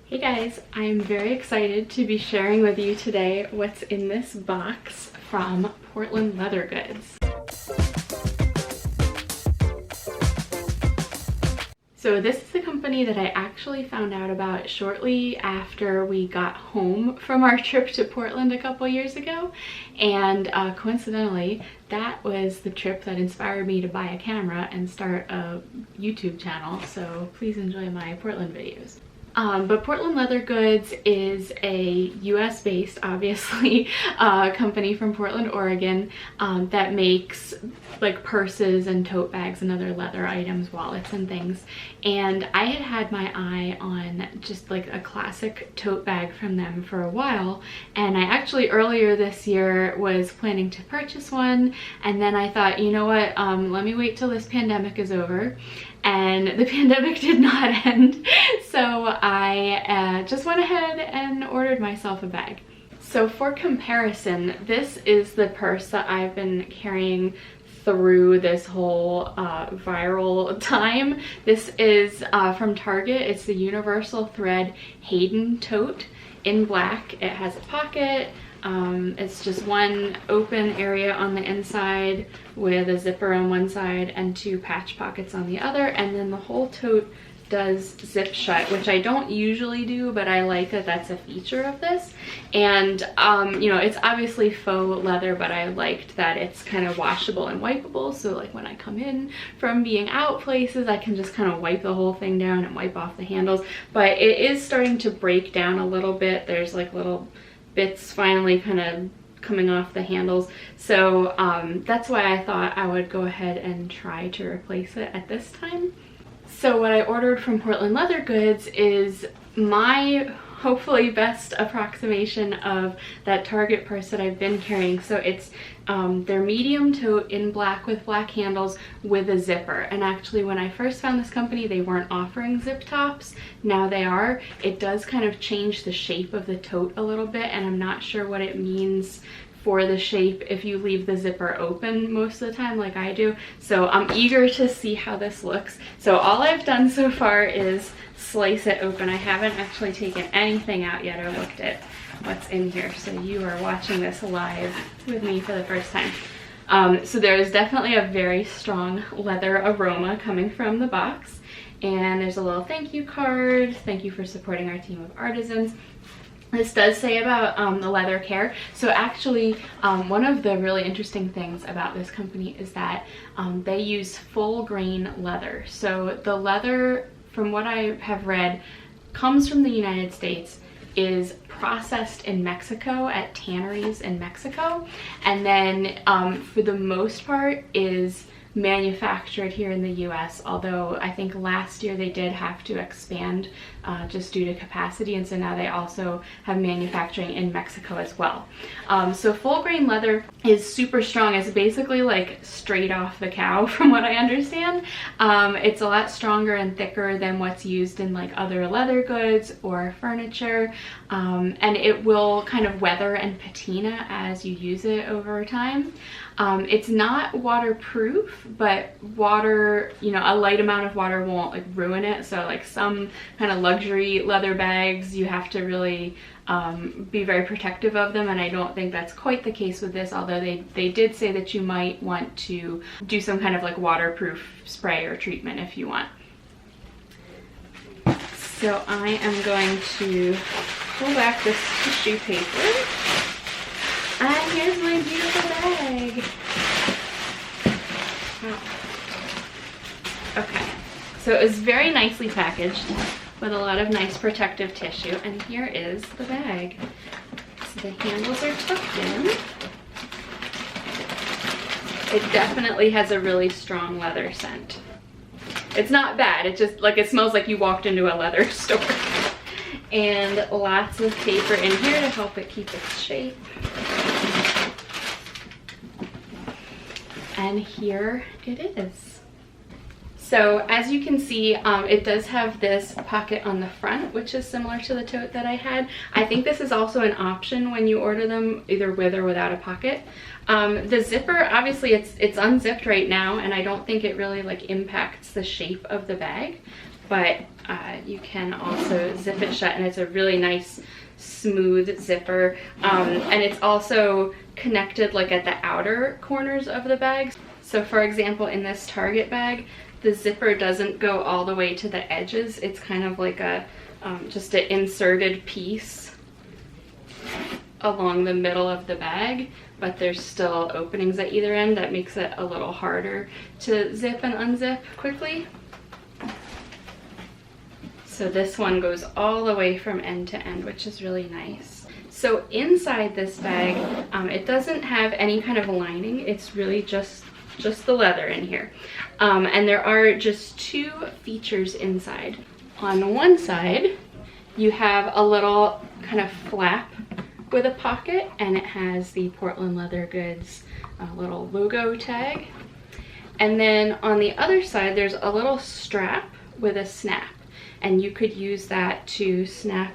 Hey guys, I'm very excited to be sharing with you today what's in this box from Portland Leather Goods. So this is a company that I actually found out about shortly after we got home from our trip to Portland a couple years ago, and coincidentally that was the trip that inspired me to buy a camera and start a YouTube channel, so please enjoy my Portland videos. But Portland Leather Goods is a US based, obviously, company from Portland, Oregon, that makes like purses and tote bags and other leather items, wallets and things. And I had my eye on just like a classic tote bag from them for a while, and I actually earlier this year was planning to purchase one, and then I thought, you know what, let me wait till this pandemic is over. And the pandemic did not end, so I just went ahead and ordered myself a bag. So for comparison, this is the purse that I've been carrying through this whole viral time. This is from Target. It's the Universal Thread Hayden Tote in black. It has a pocket. It's just one open area on the inside with a zipper on one side and two patch pockets on the other, and then the whole tote does zip shut, which I don't usually do, but I like that that's a feature of this. And you know, it's obviously faux leather, but I liked that it's kind of washable and wipeable, so like when I come in from being out places, I can just kind of wipe the whole thing down and wipe off the handles. But it is starting to break down a little bit. There's like little bits finally kind of coming off the handles, so that's why I thought I would go ahead and try to replace it at this time. So what I ordered from Portland Leather Goods is my hopefully best approximation of that Target purse that I've been carrying. So it's their medium tote in black with black handles with a zipper. And actually when I first found this company, they weren't offering zip tops. Now they are. It does kind of change the shape of the tote a little bit, and I'm not sure what it means for the shape if you leave the zipper open most of the time like I do. So I'm eager to see how this looks. So all I've done so far is slice it open. I haven't actually taken anything out yet or looked at what's in here, so you are watching this live with me for the first time. So there is definitely a very strong leather aroma coming from the box, and there's a little thank you card. Thank you for supporting our team of artisans. This does say about the leather care. So actually, one of the really interesting things about this company is that they use full grain leather. So the leather, from what I have read, comes from the United States, is processed in Mexico at tanneries in Mexico, and then for the most part is manufactured here in the US, although I think last year they did have to expand just due to capacity, and so now they also have manufacturing in Mexico as well. So full grain leather is super strong. It's basically like straight off the cow from what I understand. It's a lot stronger and thicker than what's used in like other leather goods or furniture, and it will kind of weather and patina as you use it over time. It's not waterproof, but water, you know, a light amount of water won't like ruin it. So like some kind of luxury leather bags, you have to really be very protective of them, and I don't think that's quite the case with this, although they did say that you might want to do some kind of like waterproof spray or treatment if you want. So I am going to pull back this tissue paper. And here's my beautiful bag. Okay, so it was very nicely packaged with a lot of nice protective tissue, and here is the bag. So the handles are tucked in. It definitely has a really strong leather scent. It's not bad, it just like, it smells like you walked into a leather store. And lots of paper in here to help it keep its shape. And here it is. So as you can see, it does have this pocket on the front, which is similar to the tote that I had. I think this is also an option when you order them, either with or without a pocket. The zipper, obviously it's unzipped right now, and I don't think it really like impacts the shape of the bag, but you can also zip it shut, and it's a really nice smooth zipper, and it's also connected like at the outer corners of the bag. So for example, in this Target bag, the zipper doesn't go all the way to the edges. It's kind of like a just an inserted piece along the middle of the bag, but there's still openings at either end that makes it a little harder to zip and unzip quickly. So this one goes all the way from end to end, which is really nice. So inside this bag, it doesn't have any kind of lining. It's really just the leather in here. And there are just two features inside. On one side, you have a little kind of flap with a pocket, and it has the Portland Leather Goods little logo tag. And then on the other side, there's a little strap with a snap, and you could use that to snap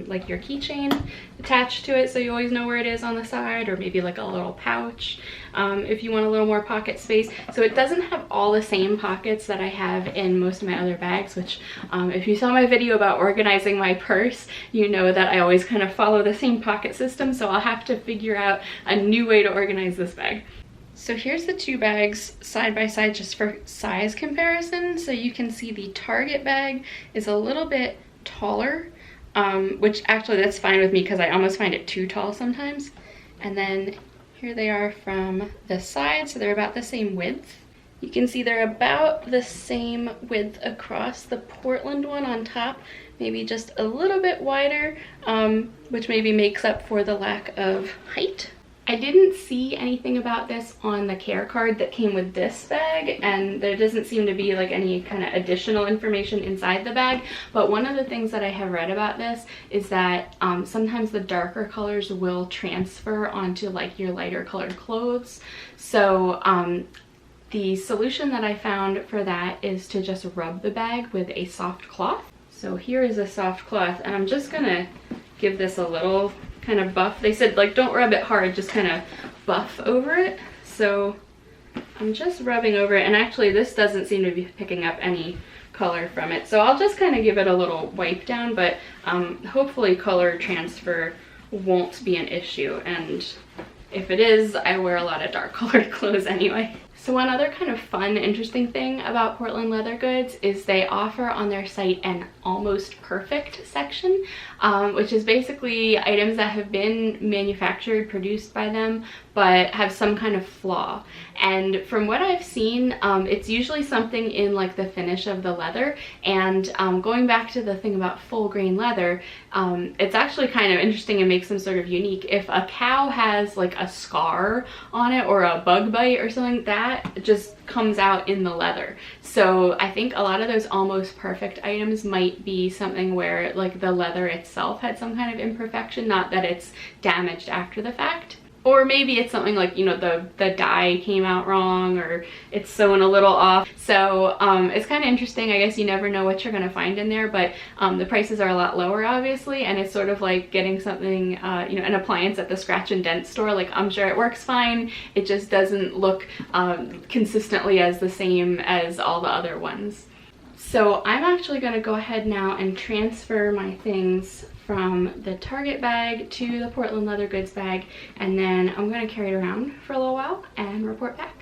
like your keychain attached to it, so you always know where it is on the side, or maybe like a little pouch if you want a little more pocket space. So it doesn't have all the same pockets that I have in most of my other bags, which if you saw my video about organizing my purse, you know that I always kind of follow the same pocket system, so I'll have to figure out a new way to organize this bag. So here's the two bags side by side just for size comparison. So you can see the Target bag is a little bit taller, which actually that's fine with me because I almost find it too tall sometimes. And then here they are from the side, so they're about the same width. You can see they're about the same width across. The Portland one on top, maybe just a little bit wider, which maybe makes up for the lack of height. I didn't see anything about this on the care card that came with this bag, and there doesn't seem to be like any kind of additional information inside the bag, but one of the things that I have read about this is that sometimes the darker colors will transfer onto like your lighter colored clothes. So the solution that I found for that is to just rub the bag with a soft cloth. So here is a soft cloth, and I'm just gonna give this a little kind of buff. They said like don't rub it hard, just kind of buff over it. So I'm just rubbing over it, and actually this doesn't seem to be picking up any color from it, so I'll just kind of give it a little wipe down, but hopefully color transfer won't be an issue, and if it is, I wear a lot of dark colored clothes anyway. So one other kind of fun, interesting thing about Portland Leather Goods is they offer on their site an almost perfect section, which is basically items that have been manufactured, produced by them, but have some kind of flaw. And from what I've seen, it's usually something in like the finish of the leather. And going back to the thing about full grain leather, it's actually kind of interesting and makes them sort of unique. If a cow has like a scar on it or a bug bite or something, that just comes out in the leather. So I think a lot of those almost perfect items might be something where like the leather itself had some kind of imperfection, not that it's damaged after the fact. Or maybe it's something like, you know, the dye came out wrong, or it's sewn a little off. So it's kind of interesting. I guess you never know what you're going to find in there, but the prices are a lot lower, obviously, and it's sort of like getting something, you know, an appliance at the scratch and dent store. Like, I'm sure it works fine. It just doesn't look consistently as the same as all the other ones. So I'm actually going to go ahead now and transfer my things from the Target bag to the Portland Leather Goods bag, and then I'm going to carry it around for a little while and report back.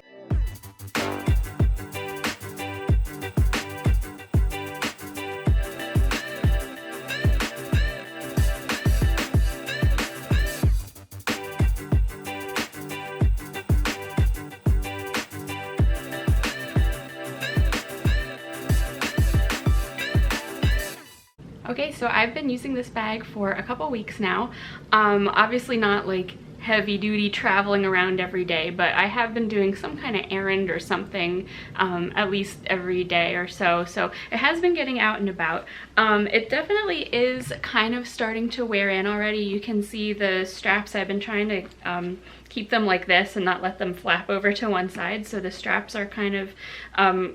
Okay, so I've been using this bag for a couple weeks now. Obviously not like heavy duty traveling around every day, but I have been doing some kind of errand or something at least every day or so. So it has been getting out and about. It definitely is kind of starting to wear in already. You can see the straps. I've been trying to keep them like this and not let them flap over to one side, so the straps are kind of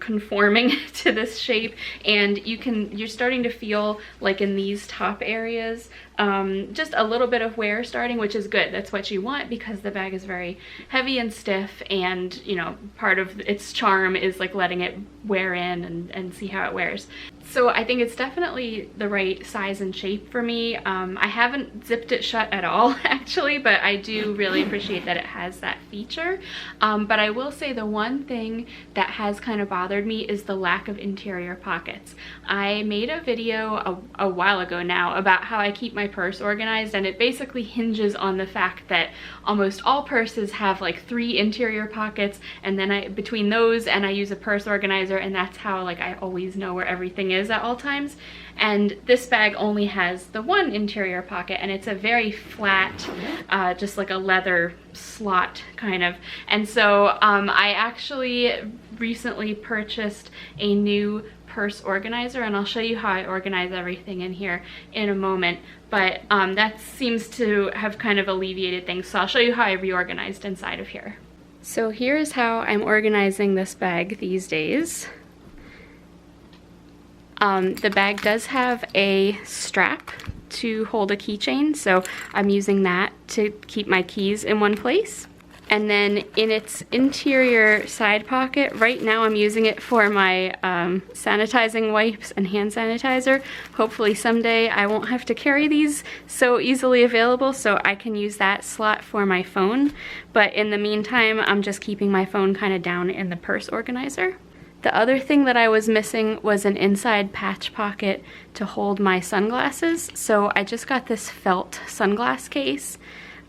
conforming to this shape, and you're starting to feel like in these top areas just a little bit of wear starting, which is good. That's what you want, because the bag is very heavy and stiff, and you know, part of its charm is like letting it wear in and see how it wears. So I think it's definitely the right size and shape for me. I haven't zipped it shut at all actually, but I do really appreciate that it has that feature. But I will say the one thing that has kind of bothered me is the lack of interior pockets. I made a video a while ago now about how I keep my purse organized, and it basically hinges on the fact that almost all purses have like 3 interior pockets, and then between those and I use a purse organizer, and that's how like I always know where everything is at all times. And this bag only has the 1 interior pocket, and it's a very flat, just like a leather slot kind of. And so I actually recently purchased a new purse organizer, and I'll show you how I organize everything in here in a moment, but that seems to have kind of alleviated things, so I'll show you how I reorganized inside of here. So here's how I'm organizing this bag these days. The bag does have a strap to hold a keychain, so I'm using that to keep my keys in one place. And then in its interior side pocket, right now I'm using it for my sanitizing wipes and hand sanitizer. Hopefully someday I won't have to carry these so easily available, so I can use that slot for my phone. But in the meantime, I'm just keeping my phone kind of down in the purse organizer. The other thing that I was missing was an inside patch pocket to hold my sunglasses. So I just got this felt sunglass case,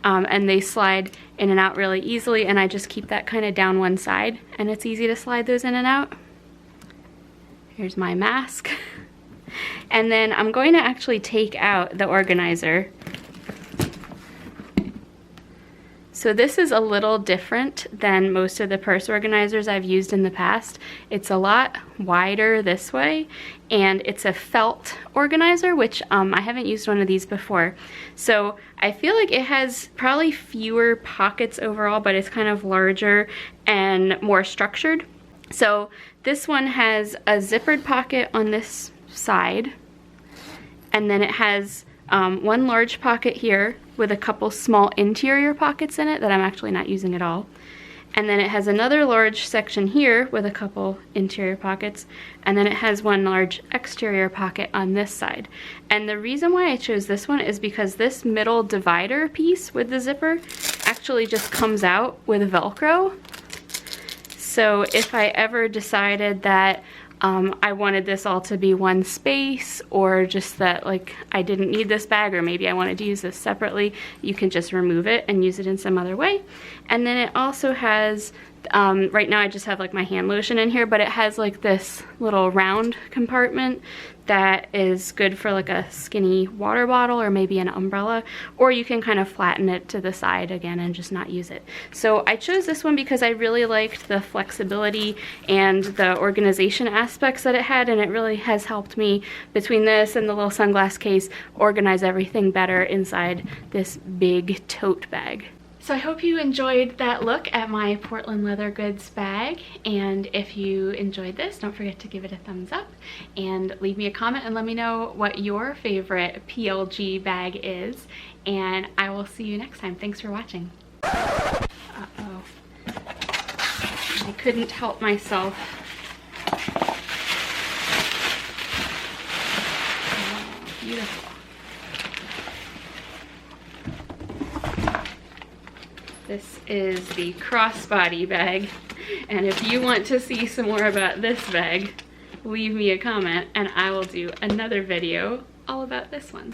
and they slide in and out really easily, and I just keep that kind of down one side, and it's easy to slide those in and out. Here's my mask. And then I'm going to actually take out the organizer. So this is a little different than most of the purse organizers I've used in the past. It's a lot wider this way, and it's a felt organizer, which I haven't used one of these before. So I feel like it has probably fewer pockets overall, but it's kind of larger and more structured. So this one has a zippered pocket on this side, and then it has one large pocket here with a couple small interior pockets in it that I'm actually not using at all. And then it has another large section here with a couple interior pockets, and then it has one large exterior pocket on this side. And the reason why I chose this one is because this middle divider piece with the zipper actually just comes out with Velcro. So if I ever decided that I wanted this all to be one space, or just that like I didn't need this bag, or maybe I wanted to use this separately, you can just remove it and use it in some other way. And then it also has, right now I just have like my hand lotion in here, but it has like this little round compartment that is good for like a skinny water bottle or maybe an umbrella, or you can kind of flatten it to the side again and just not use it. So I chose this one because I really liked the flexibility and the organization aspects that it had, and it really has helped me, between this and the little sunglass case, organize everything better inside this big tote bag. So I hope you enjoyed that look at my Portland leather goods bag, and if you enjoyed this, don't forget to give it a thumbs up and leave me a comment and let me know what your favorite PLG bag is, and I will see you next time. Thanks for watching. Uh-oh. I couldn't help myself. Oh, beautiful. This is the crossbody bag, and if you want to see some more about this bag, leave me a comment and I will do another video all about this one.